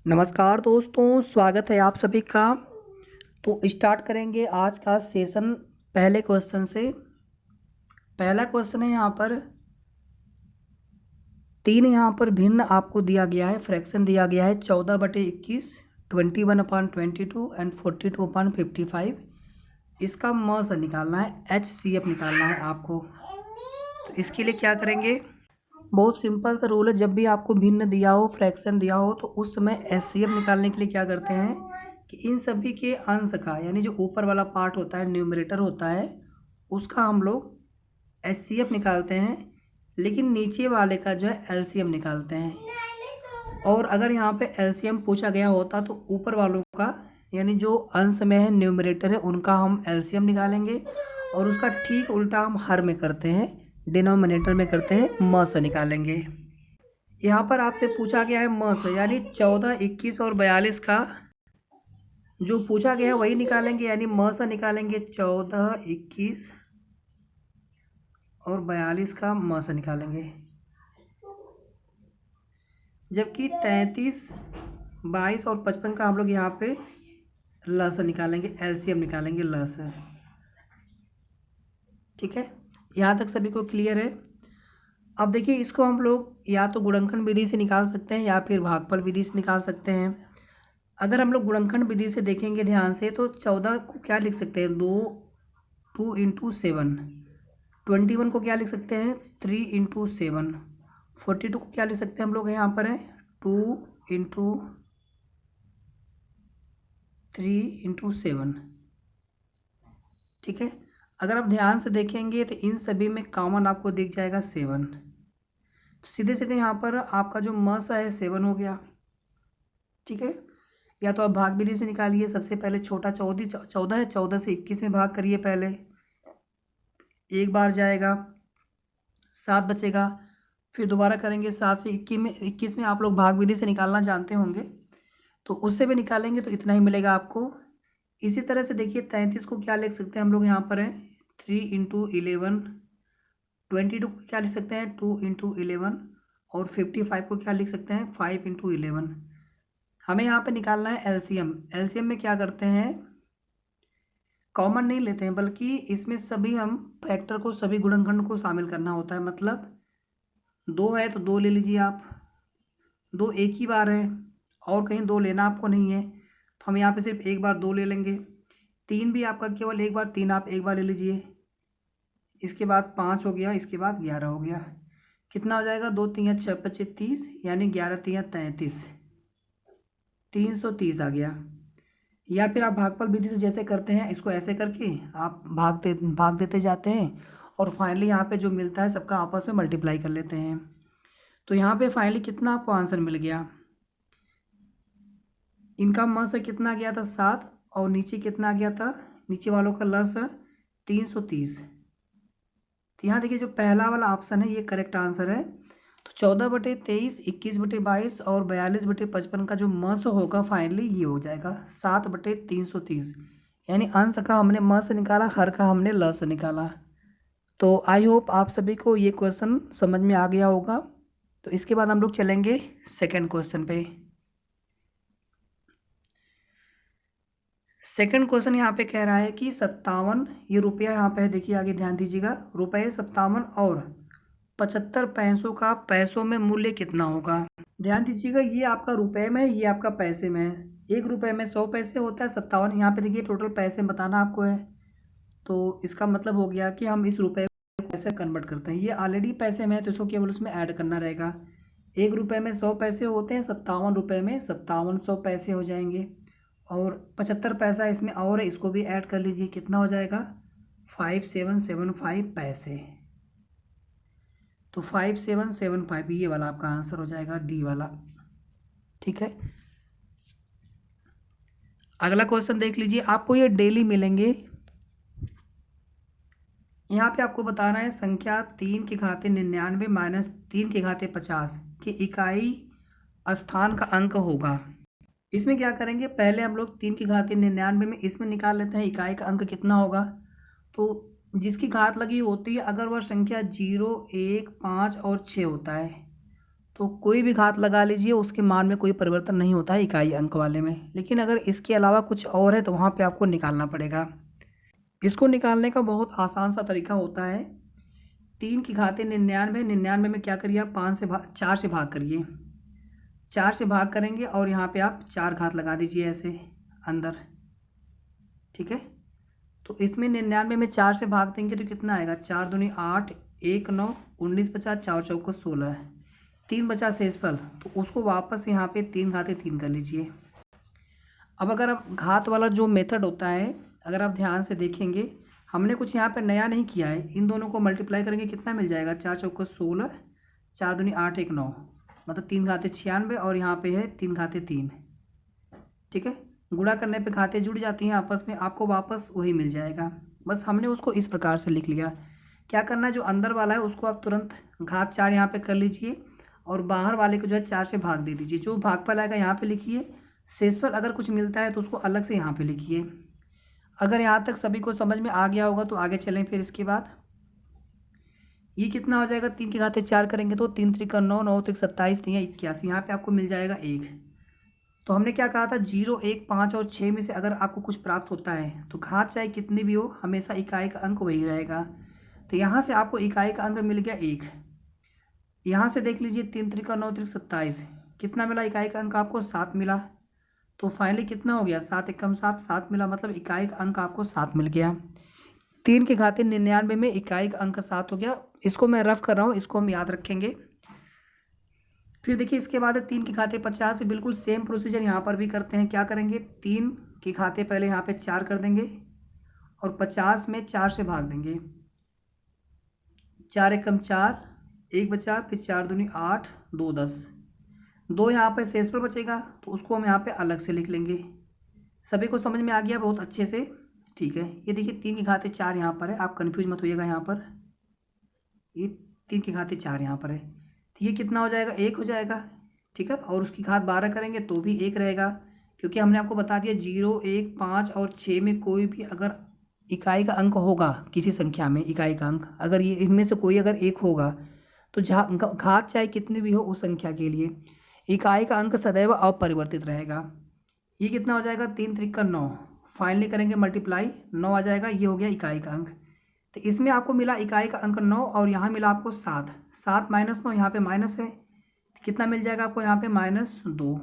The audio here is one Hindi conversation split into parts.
नमस्कार दोस्तों, स्वागत है आप सभी का। तो स्टार्ट करेंगे आज का सेशन पहले क्वेश्चन से। पहला क्वेश्चन है यहाँ पर तीन, यहाँ पर भिन्न आपको दिया गया है, फ्रैक्शन दिया गया है 14/21, 21/22 एंड 42/55। इसका म से निकालना है, HCF निकालना है आपको। तो इसके लिए क्या करेंगे, बहुत सिंपल सा रूल है। जब भी आपको भिन्न दिया हो, फ्रैक्शन दिया हो, तो उस समय HCF निकालने के लिए क्या करते हैं कि इन सभी के अंश का, यानी जो ऊपर वाला पार्ट होता है, न्यूमरेटर होता है, उसका हम लोग HCF निकालते हैं, लेकिन नीचे वाले का जो है LCM निकालते हैं। और अगर यहाँ पे LCM पूछा गया होता तो ऊपर वालों का, यानी जो अंश में है, न्यूमरेटर है, उनका हम LCM निकालेंगे, और उसका ठीक उल्टा हम हर में करते हैं, डिनोमिनेटर में करते हैं, म से निकालेंगे। यहाँ पर आपसे पूछा गया है म से, यानी 14, 21 और 42 का जो पूछा गया है वही निकालेंगे, यानी म से निकालेंगे 14, 21 और 42 का म से निकालेंगे। जबकि 33, 22 और 55 का हम लोग यहाँ पे ल से निकालेंगे, LCM निकालेंगे ल से। ठीक है, यहाँ तक सभी को क्लियर है। अब देखिए, इसको हम लोग या तो गुणनखंड विधि से निकाल सकते हैं या फिर भागफल विधि से निकाल सकते हैं। अगर हम लोग गुणनखंड विधि से देखेंगे ध्यान से, तो 14 को क्या लिख सकते हैं, 2 × 7। 21 को क्या लिख सकते हैं, 3 × 7। 42 को क्या लिख सकते हैं हम लोग, यहाँ पर है 2 × 3 × 7। ठीक है, अगर आप ध्यान से देखेंगे तो इन सभी में कॉमन आपको दिख जाएगा 7। तो सीधे सीधे यहाँ पर आपका जो मस है 7 हो गया। ठीक है, या तो आप भाग विधि से निकालिए। सबसे पहले छोटा 14 है, 14 से 21 में भाग करिए पहले, एक बार जाएगा, 7 बचेगा। फिर दोबारा करेंगे 7 से 21 में आप लोग भाग विधि से निकालना जानते होंगे, तो उससे भी निकालेंगे तो इतना ही मिलेगा आपको। इसी तरह से देखिए, 33 को क्या लिख सकते हैं हम लोग, यहाँ पर है 3 × 11। 22 को क्या लिख सकते हैं, 2 × 11। और 55 को क्या लिख सकते हैं, 5 × 11। हमें यहाँ पे निकालना है LCM। LCM में क्या करते हैं, कॉमन नहीं लेते हैं, बल्कि इसमें सभी हम फैक्टर को, सभी गुणनखंड को शामिल करना होता है। मतलब 2 है तो 2 ले लीजिए आप, 2 एक ही बार है और कहीं 2 लेना आपको नहीं है, तो हम यहाँ पे सिर्फ एक बार 2 ले लेंगे। 3 भी आपका केवल एक बार, 3 आप एक बार ले लीजिए। इसके बाद 5 हो गया, इसके बाद 11 हो गया। कितना हो जाएगा, 2 × 3 = 6, 25, 30, यानी 11 × 3 = 33, 330 आ गया। या फिर आप भागफल विधि से जैसे करते हैं, इसको ऐसे करके आप भाग देते जाते हैं, और फाइनली यहाँ पे जो मिलता है सबका आपस में मल्टीप्लाई कर लेते हैं। तो यहाँ पे फाइनली कितना आपको आंसर मिल गया, इनका म से कितना गया था 7, और नीचे कितना गया था, नीचे वालों का ल से 330। तो यहाँ देखिए, जो पहला वाला ऑप्शन है ये करेक्ट आंसर है। तो 14/23, 21/22 और 42/55 का जो म से होगा फाइनली ये हो जाएगा 7/330। यानी अंश का हमने म से निकाला, हर का हमने ल से निकाला। तो आई होप आप सभी को ये क्वेश्चन समझ में आ गया होगा। तो इसके बाद हम लोग चलेंगे सेकंड क्वेश्चन पे। सेकंड क्वेश्चन यहाँ पे कह रहा है कि 57, ये रुपया यहाँ पे है, देखिए आगे ध्यान दीजिएगा, रुपये 57 और 75 पैसों का पैसों में मूल्य कितना होगा। ध्यान दीजिएगा, ये आपका रुपए में है, ये आपका पैसे में है। 1 रुपये में 100 पैसे होता है, 57 यहाँ पे देखिए टोटल पैसे बताना आपको है। तो इसका मतलब हो गया कि हम इस रुपये को पैसे कन्वर्ट करते हैं, ये ऑलरेडी पैसे में है तो इसको केवल उसमें ऐड करना रहेगा। 1 रुपये में 100 पैसे होते हैं, 57 रुपये में 5700 पैसे हो जाएंगे, और 75 पैसा इसमें और है, इसको भी ऐड कर लीजिए, कितना हो जाएगा 5775 पैसे। तो 5775 ये वाला आपका आंसर हो जाएगा, डी वाला। ठीक है, अगला क्वेश्चन देख लीजिए, आपको ये डेली मिलेंगे। यहाँ पे आपको बताना है संख्या 3 की घाते 99 माइनस 3 की घाते 50 की इकाई स्थान का अंक होगा। इसमें क्या करेंगे, पहले हम लोग 3 की घाते 99 में इसमें निकाल लेते हैं इकाई का अंक कितना होगा। तो जिसकी घात लगी होती है, अगर वह संख्या 0, 1, 5 और 6 होता है, तो कोई भी घात लगा लीजिए, उसके मान में कोई परिवर्तन नहीं होता है इकाई अंक वाले में। लेकिन अगर इसके अलावा कुछ और है तो वहाँ पे आपको निकालना पड़ेगा। इसको निकालने का बहुत आसान सा तरीका होता है। 3 की घातें 99, 99 में क्या करिए आप 4 से भाग करिए। 4 से भाग करेंगे और यहाँ पे आप 4 घात लगा दीजिए ऐसे अंदर, ठीक है। तो इसमें 99 में 4 से भाग देंगे तो कितना आएगा, 4 दूनी 8, 1 9, 19 बचा, 4 चौको 16, 3 बचा शेषफल। तो उसको वापस यहाँ पे 3 घाते 3 कर लीजिए। अब अगर आप घात वाला जो मेथड होता है, अगर आप ध्यान से देखेंगे, हमने कुछ यहाँ पे नया नहीं किया है। इन दोनों को मल्टीप्लाई करेंगे कितना मिल जाएगा, 4 चौको 16, 4 दूनी 8, 1 9, मतलब 3 घाते 96 और यहाँ पे है 3 घाते 3, ठीक है। गुणा करने पे घाते जुड़ जाती हैं आपस में, आपको वापस वही मिल जाएगा। बस हमने उसको इस प्रकार से लिख लिया। क्या करना है, जो अंदर वाला है उसको आप तुरंत घात 4 यहाँ पे कर लीजिए और बाहर वाले को जो है 4 से भाग दे दीजिए। जो भागफल आएगा यहाँ पे लिखिए, शेषफल अगर कुछ मिलता है तो उसको अलग से यहाँ पे लिखिए। अगर यहाँ तक सभी को समझ में आ गया होगा तो आगे चलें। फिर इसके बाद ये कितना हो जाएगा, 3 की घाते 4 करेंगे तो 3 त्रिक 9, 9 त्रिक 27, 3 81, यहाँ पे आपको मिल जाएगा 1। तो हमने क्या कहा था, 0, 1, 5 और 6 में से अगर आपको कुछ प्राप्त होता है तो घात चाहे कितनी भी हो हमेशा इकाई का अंक वही रहेगा। तो यहाँ से आपको इकाई का अंक मिल गया 1। यहाँ से देख लीजिए, 3 त्रिक 9 त्रिक 27, कितना मिला इकाई का अंक आपको, 7 मिला। तो फाइनली कितना हो गया, 7 एकम 7, 7 मिला, मतलब इकाई का अंक आपको 7 मिल गया। 3 के घाते 99 में इकाई का अंक 7 हो गया। इसको मैं रफ कर रहा हूँ, इसको हम याद रखेंगे। फिर देखिए इसके बाद है 3 की घाते 50, बिल्कुल सेम प्रोसीजर यहाँ पर भी करते हैं। क्या करेंगे, 3 की घाते पहले यहाँ पे 4 कर देंगे और 50 में 4 से भाग देंगे। 4 एकम 4, 1 बचा, फिर 4 दूनी 8, 2 10, 2 यहाँ पर शेष पर बचेगा तो उसको हम यहाँ पे अलग से लिख लेंगे। सभी को समझ में आ गया बहुत अच्छे से, ठीक है। ये देखिए 3 की घाते 4 यहाँ पर है, आप कन्फ्यूज मत होइएगा। यहाँ पर ये 3 की घाते 4 यहाँ पर है, तो ये कितना हो जाएगा, 1 हो जाएगा, ठीक है। और उसकी घात 12 करेंगे तो भी 1 रहेगा, क्योंकि हमने आपको बता दिया 0, 1, 5 और 6 में कोई भी अगर इकाई का अंक होगा, किसी संख्या में इकाई का अंक अगर ये इनमें से कोई अगर 1 होगा तो जहाँ घात चाहे कितनी भी हो उस संख्या के लिए इकाई का अंक सदैव अपरिवर्तित रहेगा। ये कितना हो जाएगा, 3 त्रिक 9, फाइनली करेंगे मल्टीप्लाई, 9 आ जाएगा, ये हो गया इकाई का अंक। तो इसमें आपको मिला इकाई का अंक 9 और यहाँ मिला आपको 7, 7 माइनस 9, यहाँ पे माइनस है, तो कितना मिल जाएगा आपको यहाँ पे -2।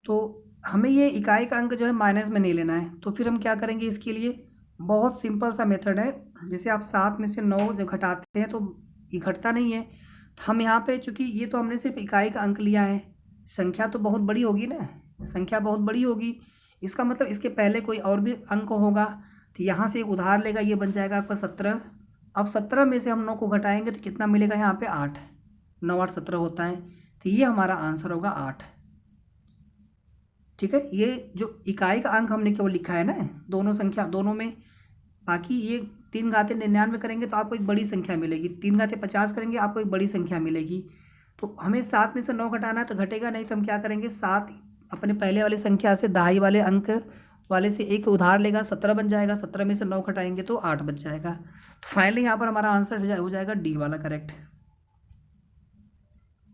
तो हमें ये इकाई का अंक जो है माइनस में नहीं लेना है, तो फिर हम क्या करेंगे, इसके लिए बहुत सिंपल सा मेथड है। जैसे आप 7 में से 9 जब घटाते हैं तो ये घटता नहीं है, तो हम यहाँ पे चूँकि ये तो हमने सिर्फ इकाई का अंक लिया है, संख्या तो बहुत बड़ी होगी ना, संख्या बहुत बड़ी होगी, इसका मतलब इसके पहले कोई और भी अंक होगा। तो यहाँ से एक उधार लेगा, ये बन जाएगा आपका 17। अब 17 में से हम 9 को घटाएंगे तो कितना मिलेगा, यहाँ पे 8, 9 8 17 होता है, तो ये हमारा आंसर होगा 8, ठीक है। ये जो इकाई का अंक हमने केवल लिखा है ना दोनों संख्या दोनों में, बाकी ये 3 घाते 99 करेंगे तो आपको एक बड़ी संख्या मिलेगी, 3 घाते 50 करेंगे आपको एक बड़ी संख्या मिलेगी। तो हमें 7 में से 9 घटाना है तो घटेगा नहीं, तो हम क्या करेंगे, 7 अपने पहले वाली संख्या से दहाई वाले अंक वाले से एक उधार लेगा, 17 बन जाएगा, 17 में से 9 घटाएंगे तो 8 बच जाएगा। तो फाइनली यहाँ पर हमारा आंसर हो जाएगा डी वाला करेक्ट,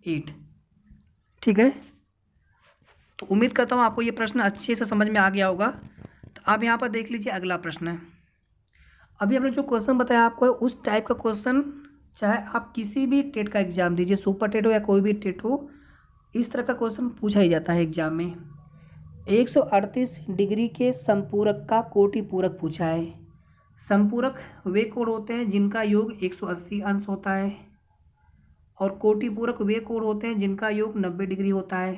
8, ठीक है। तो उम्मीद करता हूँ आपको ये प्रश्न अच्छे से समझ में आ गया होगा। तो आप यहाँ पर देख लीजिए अगला प्रश्न है। अभी हमने जो क्वेश्चन बताया आपको उस टाइप का क्वेश्चन चाहे आप किसी भी टेट का एग्जाम दीजिए, सुपर टेट हो या कोई भी टेट हो, इस तरह का क्वेश्चन पूछा ही जाता है एग्जाम में। 138 डिग्री के संपूरक का कोटि पूरक पूछा है। संपूरक वे कोण होते हैं जिनका योग 180 अंश होता है और कोटि पूरक वे कोण होते हैं जिनका योग 90 डिग्री होता है।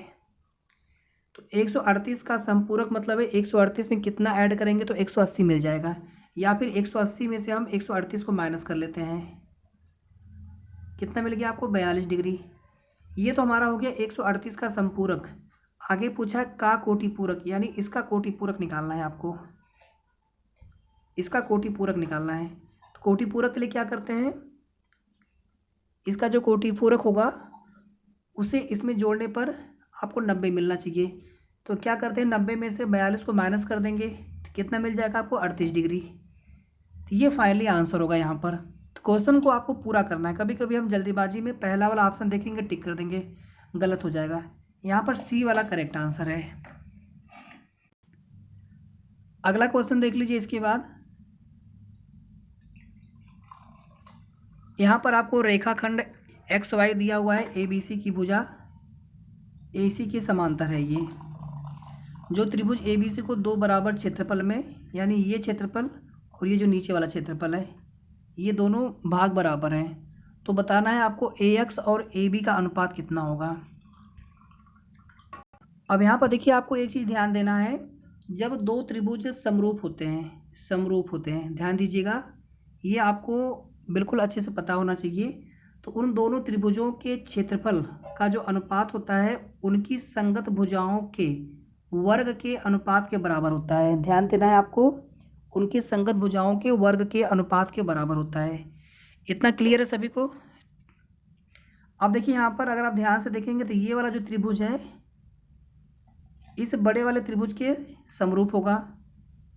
तो 138 का संपूरक मतलब है 138 में कितना ऐड करेंगे तो 180 मिल जाएगा, या फिर 180 में से हम 138 को माइनस कर लेते हैं, कितना मिल गया आपको 42 डिग्री। ये तो हमारा हो गया 138 का संपूरक। आगे पूछा है का कोटि पूरक, यानी इसका कोटि पूरक निकालना है आपको, इसका कोटि पूरक निकालना है। तो कोटि पूरक के लिए क्या करते हैं, इसका जो कोटि पूरक होगा उसे इसमें जोड़ने पर आपको 90 मिलना चाहिए। तो क्या करते हैं, 90 में से 42 को माइनस कर देंगे तो कितना मिल जाएगा आपको 38 डिग्री। तो ये फाइनली आंसर होगा यहाँ पर। तो क्वेश्चन को आपको पूरा करना है। कभी कभी हम जल्दीबाजी में पहला वाला ऑप्शन देखेंगे, टिक कर देंगे, गलत हो जाएगा। यहाँ पर सी वाला करेक्ट आंसर है। अगला क्वेश्चन देख लीजिए। इसके बाद यहाँ पर आपको रेखाखंड एक्स वाई दिया हुआ है। ए बी सी की भुजा ए सी के समांतर है। ये जो त्रिभुज ए बी सी को दो बराबर क्षेत्रफल में, यानी ये क्षेत्रफल और ये जो नीचे वाला क्षेत्रफल है, ये दोनों भाग बराबर हैं। तो बताना है आपको ए एक्स और ए बी का अनुपात कितना होगा। अब यहाँ पर देखिए, आपको एक चीज़ ध्यान देना है। जब दो त्रिभुज समरूप होते हैं, ध्यान दीजिएगा, ये आपको बिल्कुल अच्छे से पता होना चाहिए। तो उन दोनों त्रिभुजों के क्षेत्रफल का जो अनुपात होता है, उनकी संगत भुजाओं के वर्ग के अनुपात के बराबर होता है। ध्यान देना है आपको, उनकी संगत भुजाओं के वर्ग के अनुपात के बराबर होता है। इतना क्लियर है सभी को। अब देखिए, यहाँ पर अगर आप ध्यान से देखेंगे तो ये वाला जो त्रिभुज है, इस बड़े वाले त्रिभुज के समरूप होगा।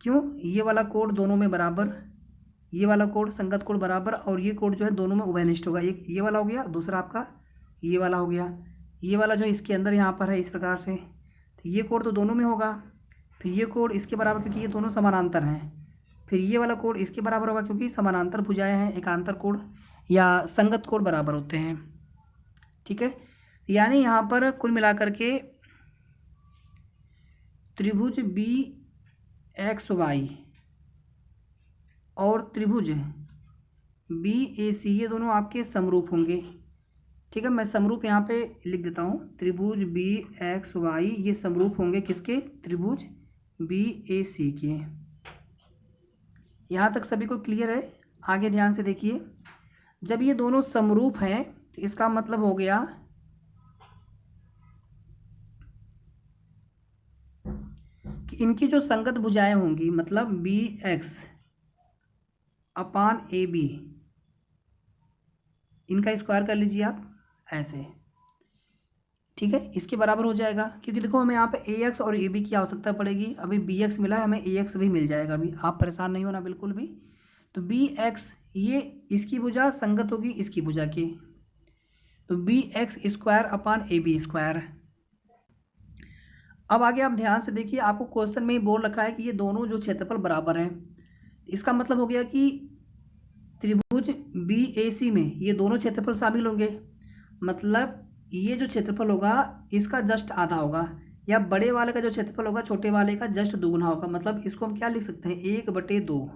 क्यों? ये वाला कोण दोनों में बराबर, ये वाला कोण संगत कोण बराबर, और ये कोण जो है दोनों में उभयनिष्ठ होगा। एक ये वाला हो गया, दूसरा आपका ये वाला हो गया। ये वाला जो इसके अंदर यहाँ पर है इस प्रकार से, तो ये कोण तो दोनों में होगा। फिर ये कोण इसके बराबर, क्योंकि ये दोनों समानांतर हैं। फिर ये वाला कोण इसके बराबर होगा, क्योंकि समानांतर भुजाएं हैं, एकांतर कोण या संगत कोण बराबर होते हैं। ठीक है, यानी यहाँ पर कुल मिलाकर के त्रिभुज बी एक्स वाई और त्रिभुज बी ए सी, ये दोनों आपके समरूप होंगे। ठीक है, मैं समरूप यहाँ पे लिख देता हूँ। त्रिभुज बी एक्स वाई ये समरूप होंगे किसके? त्रिभुज बी ए सी के। यहाँ तक सभी को क्लियर है? आगे ध्यान से देखिए, जब ये दोनों समरूप हैं तो इसका मतलब हो गया कि इनकी जो संगत भुजाएं होंगी, मतलब B X upon A B, इनका स्क्वायर कर लीजिए आप ऐसे। ठीक है, इसके बराबर हो जाएगा, क्योंकि देखो हमें यहाँ पे ए एक्स और ए बी की आवश्यकता पड़ेगी। अभी बी एक्स मिला है, हमें ए एक्स भी मिल जाएगा। अभी आप परेशान नहीं होना बिल्कुल भी। तो बी एक्स ये इसकी भुजा संगत होगी इसकी भुजा की, तो B X square upon A B square. अब आगे आप ध्यान से देखिए, आपको क्वेश्चन में ही बोल रखा है कि ये दोनों जो क्षेत्रफल बराबर हैं। इसका मतलब हो गया कि त्रिभुज बी ए सी में ये दोनों क्षेत्रफल शामिल होंगे। मतलब ये जो क्षेत्रफल होगा इसका जस्ट आधा होगा, या बड़े वाले का जो क्षेत्रफल होगा छोटे वाले का जस्ट दुगुना होगा। मतलब इसको हम क्या लिख सकते हैं? 1/2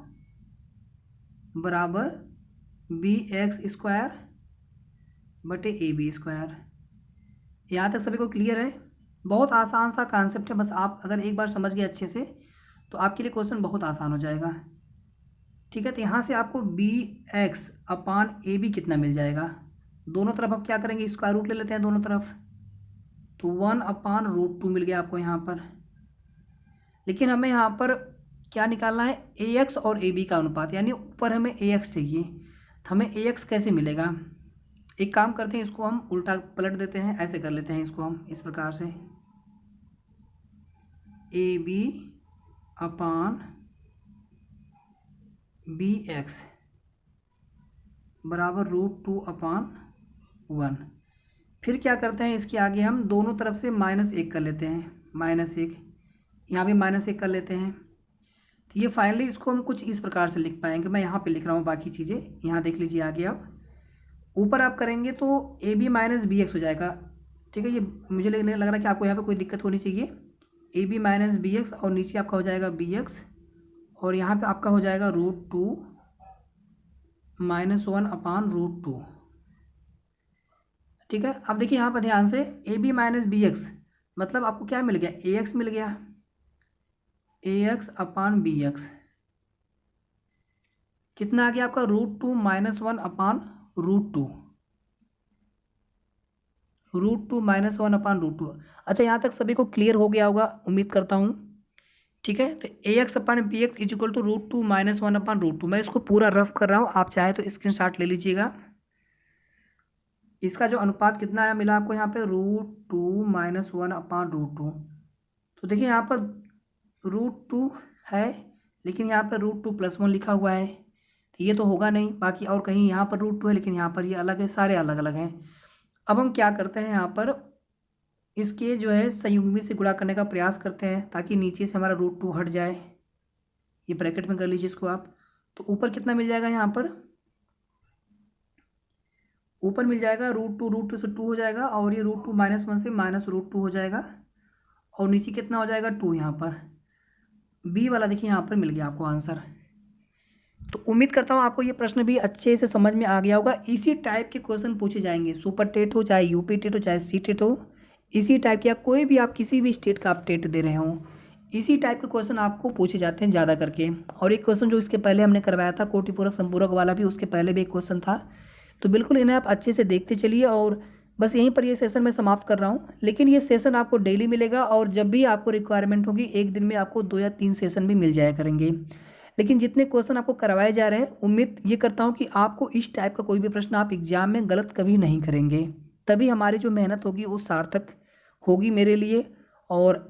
बराबर बी एक्स स्क्वायर बटे ए बी स्क्वायर। यहाँ तक सभी को क्लियर है? बहुत आसान सा कॉन्सेप्ट है, बस आप अगर एक बार समझ गए अच्छे से तो आपके लिए क्वेश्चन बहुत आसान हो जाएगा। ठीक है, तो यहाँ से आपको B X upon A B कितना मिल जाएगा? दोनों तरफ आप क्या करेंगे? स्क्वायर रूट ले लेते हैं दोनों तरफ, तो 1/√2 मिल गया आपको यहाँ पर। लेकिन हमें यहाँ पर क्या निकालना है? ए एक्स और ए बी का अनुपात, यानी ऊपर हमें ए एक्स चाहिए। तो हमें ए एक्स कैसे मिलेगा? एक काम करते हैं, इसको हम उल्टा पलट देते हैं, ऐसे कर लेते हैं इसको हम इस प्रकार से, A B upon B X बराबर √2/1। फिर क्या करते हैं, इसके आगे हम दोनों तरफ से -1 कर लेते हैं, -1, यहाँ भी -1 कर लेते हैं। तो ये फाइनली इसको हम कुछ इस प्रकार से लिख पाएंगे। मैं यहाँ पे लिख रहा हूँ बाकी चीज़ें, यहाँ देख लीजिए आगे आप। ऊपर आप करेंगे तो A B minus B X हो जाएगा। ठीक है, ये मुझे लग रहा है कि आपको यहाँ पे कोई दिक्कत होनी चाहिए। A B minus B X, और नीचे आपका हो जाएगा बी एक्स, और यहाँ पे आपका हो जाएगा √2 - 1/√2। ठीक है, अब देखिए यहाँ पर ध्यान से, A B minus B X मतलब आपको क्या मिल गया? ए एक्स मिल गया, A X upon B X कितना आ गया आपका? √2 - 1/√2, √2 - 1/√2। अच्छा, यहाँ तक सभी को क्लियर हो गया होगा, उम्मीद करता हूँ। ठीक है, तो A X upon B X is equal to √2 - 1/√2। मैं इसको पूरा रफ कर रहा हूँ, आप चाहे तो स्क्रीनशॉट ले लीजिएगा। इसका जो अनुपात कितना है मिला आपको यहाँ पे? √2 - 1/√2। तो देखिए यहाँ पर √2 है, लेकिन यहाँ पे √2 + 1 लिखा हुआ है। तो ये तो होगा नहीं, बाकी और कहीं यहाँ पर √2 है लेकिन यहाँ पर ये अलग है, सारे अलग अलग हैं। अब हम क्या करते हैं, यहाँ पर इसके जो है संयुग्मी से गुणा करने का प्रयास करते हैं ताकि नीचे से हमारा √2 हट जाए। ये ब्रैकेट में कर लीजिए इसको आप। तो ऊपर कितना मिल जाएगा, यहाँ पर ऊपर मिल जाएगा √2 से 2 हो जाएगा, और ये √2 -1 से -√2 हो जाएगा, और नीचे कितना हो जाएगा 2। यहाँ पर बी वाला देखिए यहाँ पर मिल गया आपको आंसर। तो उम्मीद करता हूँ आपको ये प्रश्न भी अच्छे से समझ में आ गया होगा। इसी टाइप के क्वेश्चन पूछे जाएंगे, सुपर टेट हो, चाहे यूपी टेट हो, चाहे सी टेट हो, इसी टाइप के, या कोई भी आप किसी भी स्टेट का आप टेट दे रहे हो, इसी टाइप के क्वेश्चन आपको पूछे जाते हैं ज़्यादा करके। और एक क्वेश्चन जो इसके पहले हमने करवाया था कोटिपूरक संपूरक वाला भी, उसके पहले भी एक क्वेश्चन था। तो बिल्कुल इन्हें आप अच्छे से देखते चलिए। और बस यहीं पर ये सेशन मैं समाप्त कर रहा हूँ, लेकिन ये सेशन आपको डेली मिलेगा, और जब भी आपको रिक्वायरमेंट होगी एक दिन में आपको 2 या 3 सेशन भी मिल जाया करेंगे। लेकिन जितने क्वेश्चन आपको करवाए जा रहे हैं, उम्मीद ये करता हूँ कि आपको इस टाइप का कोई भी प्रश्न आप एग्जाम में गलत कभी नहीं करेंगे, तभी हमारी जो मेहनत होगी वो सार्थक होगी मेरे लिए। और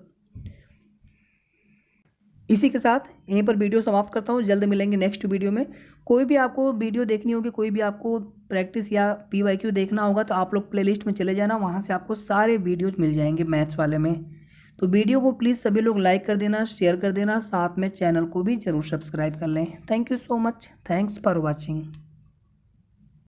इसी के साथ यहीं पर वीडियो समाप्त करता हूँ। जल्द मिलेंगे नेक्स्ट वीडियो में। कोई भी आपको वीडियो देखनी होगी, कोई भी आपको प्रैक्टिस या PYQ देखना होगा, तो आप लोग प्लेलिस्ट में चले जाना, वहाँ से आपको सारे वीडियोज मिल जाएंगे मैथ्स वाले में। तो वीडियो को प्लीज़ सभी लोग लाइक कर देना, शेयर कर देना, साथ में चैनल को भी ज़रूर सब्सक्राइब कर लें। Thank you so much, thanks for watching.